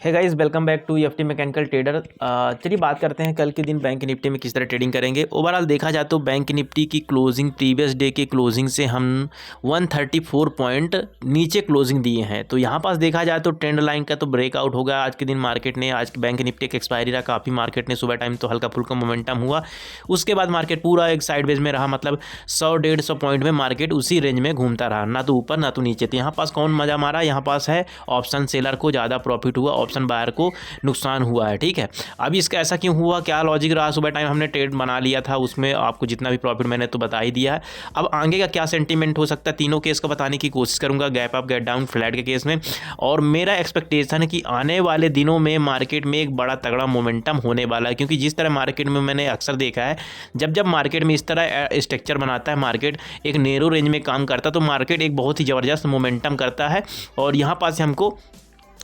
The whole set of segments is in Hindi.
है guys, welcome back to FT mechanical trader. चलिए बात करते हैं कल के दिन बैंक निफ्टी में किस तरह ट्रेडिंग करेंगे। ओवरऑल देखा जाए तो बैंक निफ्टी की क्लोजिंग प्रीवियस डे के क्लोजिंग से हम 134 पॉइंट नीचे क्लोजिंग दिए हैं। तो यहाँ पास देखा जाए तो ट्रेंड लाइन का तो ब्रेकआउट हो गया आज के दिन मार्केट ने। आज बैंक निफ्टी एक एक्सपायरी रहा, काफ़ी मार्केट ने सुबह टाइम तो हल्का फुल्का मोमेंटम हुआ, उसके बाद मार्केट पूरा एक साइडवेज में रहा, मतलब 100-150 पॉइंट में मार्केट उसी रेंज में घूमता रहा, ना तो ऊपर ना तो नीचे। तो यहाँ पास कौन मजा मारा, यहाँ पास है ऑप्शन सेलर को ज़्यादा प्रॉफिट हुआ, ऑप्शन बायर को नुकसान हुआ है। ठीक है, अभी इसका ऐसा क्यों हुआ, क्या लॉजिक रहा। सुबह टाइम हमने ट्रेड बना लिया था, उसमें आपको जितना भी प्रॉफिट मैंने तो बता ही दिया है। अब आगे का क्या सेंटीमेंट हो सकता है, तीनों केस को बताने की कोशिश करूंगा, gap up, gap down, flat के केस में। और मेरा एक्सपेक्टेशन है कि आने वाले दिनों में मार्केट में एक बड़ा तगड़ा मोमेंटम होने वाला है, क्योंकि जिस तरह मार्केट में मैंने अक्सर देखा है, जब मार्केट में इस तरह स्ट्रक्चर बनाता है, मार्केट एक नैरो रेंज में काम करता है, तो मार्केट एक बहुत ही ज़बरदस्त मोमेंटम करता है। और यहाँ पास हमको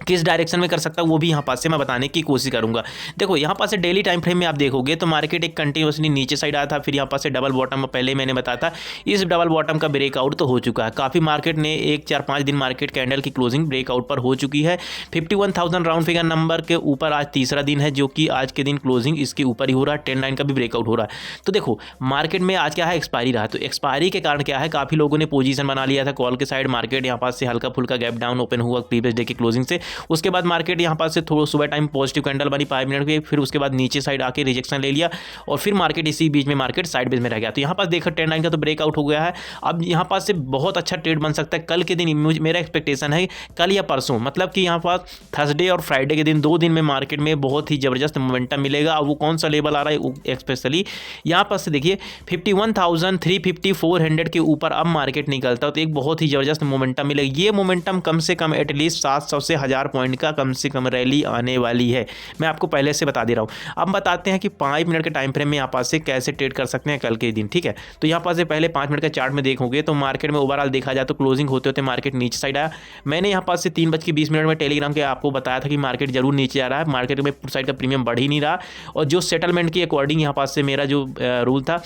किस डायरेक्शन में कर सकता है वो भी यहाँ पास से मैं बताने की कोशिश करूंगा। देखो यहाँ पास से डेली टाइम फ्रेम में आप देखोगे तो मार्केट एक कंटिन्यूसली नीचे साइड आया था, फिर यहाँ पास से डबल बॉटम, पहले मैंने बताया था इस डबल बॉटम का ब्रेकआउट तो हो चुका है। काफ़ी मार्केट ने 1-4-5 दिन मार्केट कैंडल की क्लोजिंग ब्रेकआउट पर हो चुकी है। 51,000 राउंड फिगर नंबर के ऊपर आज तीसरा दिन है, जो कि आज के दिन क्लोजिंग इसके ऊपर ही हो रहा है, ट्रेंड लाइन का भी ब्रेकआउट हो रहा है। तो देखो मार्केट में आज क्या है, एक्सपायरी रहा, तो एक्सपायरी के कारण क्या है, काफ़ी लोगों ने पोजीशन बना लिया था कॉल के साइड। मार्केट यहाँ पास से हल्का फुल्का गैप डाउन ओपन हुआ प्रीवियस डे की क्लोजिंग से, उसके बाद मार्केट यहाँ पास से थोड़ा सुबह टाइम पॉजिटिव कैंडल बनी 5 मिनट की, फिर उसके बाद नीचे साइड आके रिजेक्शन ले लिया और फिर मार्केट इसी बीच में मार्केट साइडवेज में रह गया। तो यहाँ पास देखा ट्रेंड लाइन का तो ब्रेकआउट हो गया है। अब यहाँ पास से बहुत अच्छा ट्रेड बन सकता है कल के दिन। मेरा एक्सपेक्टेशन है कल या परसों, मतलब कि यहाँ पास थर्सडे और फ्राइडे के दिन 2 दिन में मार्केट में बहुत ही जबरदस्त मोमेंटम मिलेगा। और वो कौन सा लेवल आ रहा है, स्पेशली यहाँ पास से देखिए 51,350 400 के ऊपर अब मार्केट निकलता है तो एक बहुत ही जबरदस्त मोमेंटम मिलेगा। ये मोमेंटम कम से कम एटलीस्ट 700 से 1000 पॉइंट का कम से कम रैली आने वाली है, मैं आपको पहले से बता दे रहा हूं। अब बताते हैं कि 5 मिनट के टाइम फ्रेम में यहाँ पास से कैसे ट्रेड कर सकते हैं कल के दिन। ठीक है, तो यहाँ पास से पहले 5 मिनट का चार्ट में देखोगे तो मार्केट में ओवरऑल देखा जाए तो क्लोजिंग होते होते मार्केट नीचे साइड आया। मैंने यहाँ पास से 3:20 में टेलीग्राम के आपको बताया था कि मार्केट जरूर नीचे आ रहा है, मार्केट में पुट साइड का प्रीमियम बढ़ ही नहीं रहा। और जो सेटलमेंट के अकॉर्डिंग यहाँ पास से मेरा जो रूल था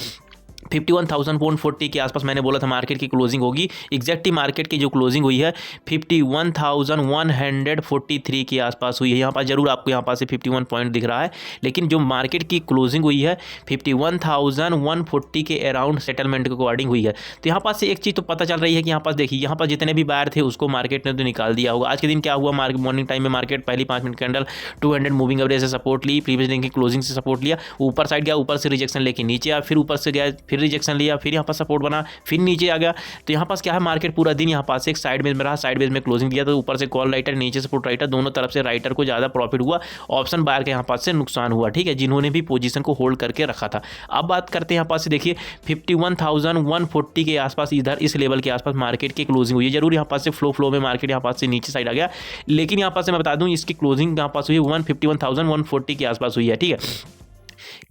51,040 के आसपास मैंने बोला था मार्केट की क्लोजिंग होगी। एग्जैक्टली मार्केट की जो क्लोजिंग हुई है 51,143 के आसपास हुई है। यहाँ पास जरूर आपको यहाँ पास से 51 पॉइंट दिख रहा है, लेकिन जो मार्केट की क्लोजिंग हुई है 51,140 के अराउंड सेटलमेंट के अकॉर्डिंग हुई है। तो यहाँ पास से एक चीज़ तो पता चल रही है कि यहाँ पास देखिए, यहाँ पास जितने भी बायर थे उसको मार्केट ने तो निकाल दिया होगा। आज के दिन क्या हुआ, मॉर्निंग टाइम में मार्केट पहली 5 मिनट कैंडल 200 मूविंग एवरेज से सपोर्ट ली, प्रीवियस दिन की क्लोजिंग से सपोर्ट लिया, ऊपर साइड गया, ऊपर से रिजेक्शन लेके नीचे आया, फिर ऊपर से गया, फिर रिजेक्शन लिया, फिर यहाँ पर सपोर्ट बना, फिर नीचे आ गया। तो यहाँ पास क्या है, मार्केट पूरा दिन यहाँ पास एक साइडवेज में रहा, साइडवेज में क्लोजिंग दिया, तो ऊपर से कॉल राइटर, नीचे सपोर्ट राइटर, दोनों तरफ से राइटर को ज़्यादा प्रॉफिट हुआ, ऑप्शन बायर के यहाँ पास से नुकसान हुआ। ठीक है, जिन्होंने भी पोजीशन को होल्ड करके रखा था। अब बात करते हैं यहाँ पास से देखिए 51,140 के आसपास, इधर इस लेवल के आसपास मार्केट की क्लोजिंग हुई है। जरूर यहाँ पास से फ्लो में मार्केट यहाँ पास से नीचे साइड आ गया, लेकिन यहाँ पास से मैं बता दूँ इसकी क्लोजिंग यहाँ पास हुई 51,140 के आसपास हुई है। ठीक है,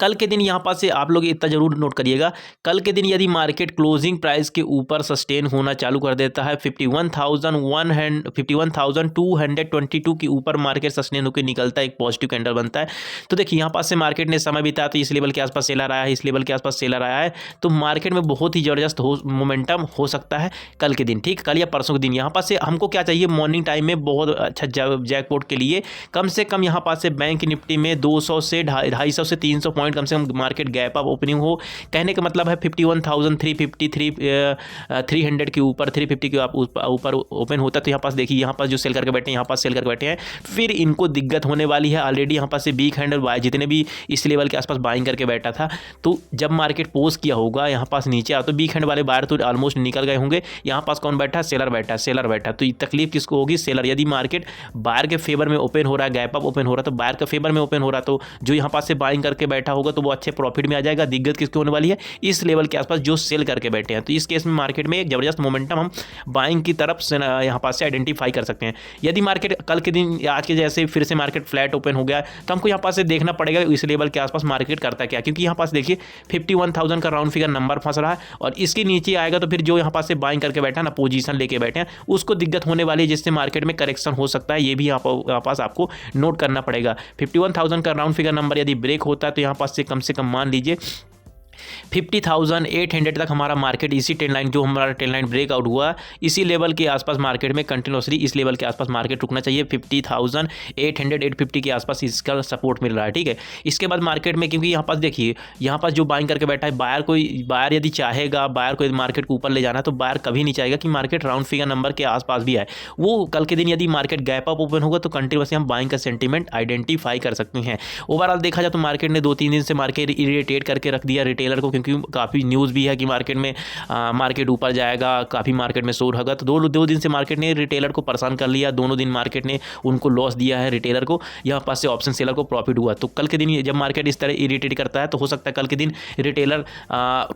कल के दिन यहाँ पास से आप लोग इतना जरूर नोट करिएगा, कल के दिन यदि मार्केट क्लोजिंग प्राइस के ऊपर सस्टेन होना चालू कर देता है 51,222 के ऊपर मार्केट सस्टेन होकर निकलता है, एक पॉजिटिव कैंडल बनता है। तो देखिए यहाँ पास से मार्केट ने समय बिताया तो इस लेवल के आसपास सेलर आया है, इस लेवल के आसपास सेलर आया है, तो मार्केट में बहुत ही जबरदस्त मोमेंटम हो सकता है कल के दिन। ठीक, कल या परसों के दिन यहाँ पास से हमको क्या चाहिए, मॉर्निंग टाइम में बहुत अच्छा जैकपॉट के लिए कम से कम यहाँ पास से बैंक निफ्टी में 200 से 250 से 300 पॉइंट कम से कम मार्केट गैप अप ओपनिंग हो। कहने का मतलब है 51,350 के ऊपर 350 के ऊपर ओपन होता है। तो यहाँ पास देखिए, यहाँ पास जो सेल करके बैठे हैं, यहाँ पास सेल करके बैठे हैं, फिर इनको दिक्कत होने वाली है। ऑलरेडी यहाँ पास से वीक हैंडल बाय, जितने भी इस लेवल के आसपास बाइंग करके बैठा था, तो जब मार्केट पोज किया होगा यहाँ पास नीचे आ तो वीक हैंड वाले बायर तो ऑलमोस्ट निकल गए होंगे। यहाँ पास कौन बैठा, सेलर बैठा, सेलर बैठा। तो तकलीफ किसको होगी, सेलर। यदि मार्केट बायर के फेवर में ओपन हो रहा है, गैप अप ओपन हो रहा है, तो बायर के फेवर में ओपन हो रहा है, तो जो यहाँ पास से बाइंग करके बैठा होगा तो वो अच्छे प्रॉफिट में आ जाएगा। दिक्कत किसकी होने वाली है, इस लेवल के आसपास जो सेल करके बैठे हैं। तो इस केस में मार्केट में एक जबरदस्त मोमेंटम हम बाइंग की तरफ से यहाँ पास से आइडेंटिफाई कर सकते हैं। यदि मार्केट कल के दिन आज के जैसे फिर से मार्केट फ्लैट ओपन हो गया तो हमको यहाँ पास से देखना पड़ेगा इस लेवल के आसपास मार्केट करता क्या, क्योंकि यहाँ पास देखिए 51,000 का राउंड फिगर नंबर फंस रहा है और इसके नीचे आएगा तो फिर जो यहाँ पास से बाइंग करके बैठा ना, पोजीशन लेके बैठे हैं, उसको दिक्कत होने वाली है, जिससे मार्केट में करेक्शन हो सकता है। ये भी यहाँ पास आपको नोट करना पड़ेगा। 51,000 का राउंड फिगर नंबर यदि ब्रेक होता है तो यहाँ पास से कम मान लीजिए 50,800 तक हमारा मार्केट इसी ट्रेंड लाइन, जो हमारा ट्रेंड लाइन ब्रेकआउट हुआ, इसी लेवल के आसपास मार्केट में कंटिन्यूसली इस लेवल के आसपास मार्केट रुकना चाहिए। 50,800 850 के आसपास इसका सपोर्ट मिल रहा है, ठीक है। इसके बाद मार्केट में, क्योंकि यहाँ पास देखिए, यहाँ पास जो बाइंग करके बैठा है बायर यदि चाहेगा, बायर को मार्केट को ऊपर ले जाना है, तो बायर कभी नहीं चाहेगा कि मार्केट राउंड फिगर नंबर के आसपास भी आए। वो कल के दिन यदि मार्केट गैप अप ओपन होगा तो कंटिन्यूसली हम बाइंग का सेंटीमेंट आइडेंटिफाई कर सकते हैं। ओवरऑल देखा जाए तो मार्केट ने 2-3 दिन से मार्केट इरिटेट करके रख दिया रिटेलर को, क्योंकि काफ़ी न्यूज़ भी है कि मार्केट में मार्केट ऊपर जाएगा, काफ़ी मार्केट में शोर होगा। तो दो दिन से मार्केट ने रिटेलर को परेशान कर लिया, दोनों दिन मार्केट ने उनको लॉस दिया है रिटेलर को, यहाँ पास से ऑप्शन सेलर को प्रॉफिट हुआ। तो कल के दिन जब मार्केट इस तरह इरिटेट करता है तो हो सकता है कल के दिन रिटेलर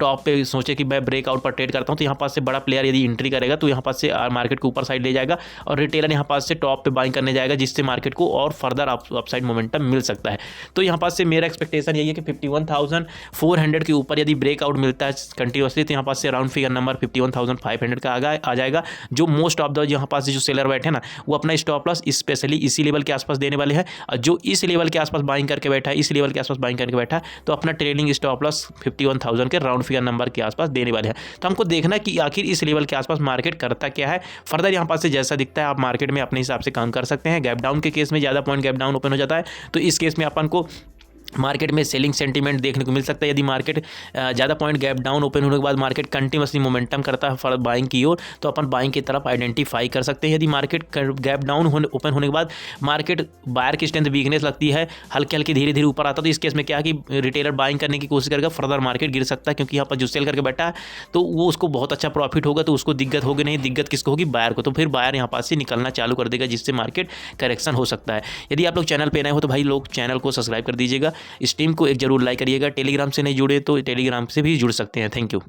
टॉप पे सोचे कि मैं ब्रेकआउट पर ट्रेड करता हूँ, तो यहाँ पास से बड़ा प्लेयर यदि एंट्री करेगा तो यहाँ पास से मार्केट को ऊपर साइड ले जाएगा और रिटेलर यहाँ पास से टॉप पे बाइंग करने जाएगा, जिससे मार्केट को और फर्दर अपसाइड मोमेंटम मिल सकता है। तो यहाँ पास से मेरा एक्सपेक्टेशन यही है कि 51,400 के ऊपर यदि ब्रेकआउट मिलता है कंटिन्यूसली, तो यहाँ पास से राउंड फिगर नंबर 51,500 का आ जाएगा। जो मोस्ट ऑफ द यहाँ पास से जो सेलर बैठे ना, वो अपना स्टॉप लॉस स्पेशली इसी लेवल के आसपास देने वाले हैं। और जो इस लेवल के आसपास बाइंग करके बैठा है, इस लेवल के आसपास बाइंग करके बैठा है, तो अपना ट्रेलिंग स्टॉप लॉस 51,000 के राउंड फिगर नंबर के आसपास देने वाले हैं। तो हमको देखना है कि आखिर इस लेवल के आसपास मार्केट करता क्या है। फर्दर यहाँ पास से जैसा दिखता है आप मार्केट में अपने हिसाब से काम कर सकते हैं। गैप डाउन के केस में ज़्यादा पॉइंट गैप डाउन ओपन हो जाता है, तो इस केस में अपन को मार्केट में सेलिंग सेंटीमेंट देखने को मिल सकता है। यदि मार्केट ज़्यादा पॉइंट गैप डाउन ओपन होने के बाद मार्केट कंटिन्यूसली मोमेंटम करता है फॉर बाइंग की ओर, तो अपन बाइंग की तरफ आइडेंटिफाई कर सकते हैं। यदि मार्केट गैप डाउन ओपन होने के बाद मार्केट बायर की स्ट्रेंथ वीकनेस लगती है, हल्के हल्के धीरे धीरे ऊपर आता, तो इस केस में क्या कि रिटेलर बाइंग करने की कोशिश करेगा, फर्दर मार्केट गिर सकता है, क्योंकि यहाँ पर जो सेल करके बैठा है तो वो उसको बहुत अच्छा प्रॉफिट होगा, तो उसको दिक्कत होगी नहीं। दिक्कत किसको होगी? बायर को। तो फिर बायर यहाँ पास से निकलना चालू कर देगा, जिससे मार्केट करेक्शन हो सकता है। यदि आप लोग चैनल पे नए हो तो भाई लोग चैनल को सब्सक्राइब कर दीजिएगा, इस टीम को जरूर लाइक करिएगा। टेलीग्राम से नहीं जुड़े तो टेलीग्राम से भी जुड़ सकते हैं। Thank you.